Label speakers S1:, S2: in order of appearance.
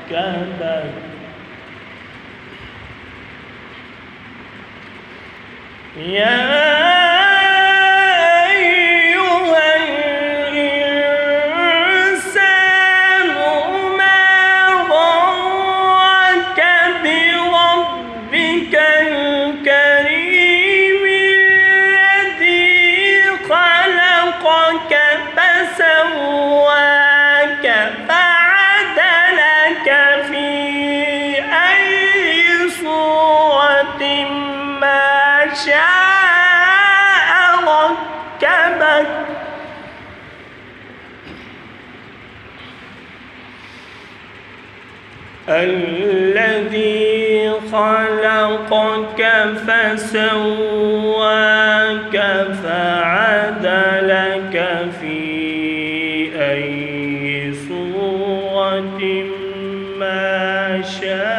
S1: وركبك يا أيها الإنسان ما غرك بربك الكريم الذي خلقك فسواك فعدلك في أي صورة ما شاء ركبك الذي خلقك فسواك فعدلك في أي صورة ما شاء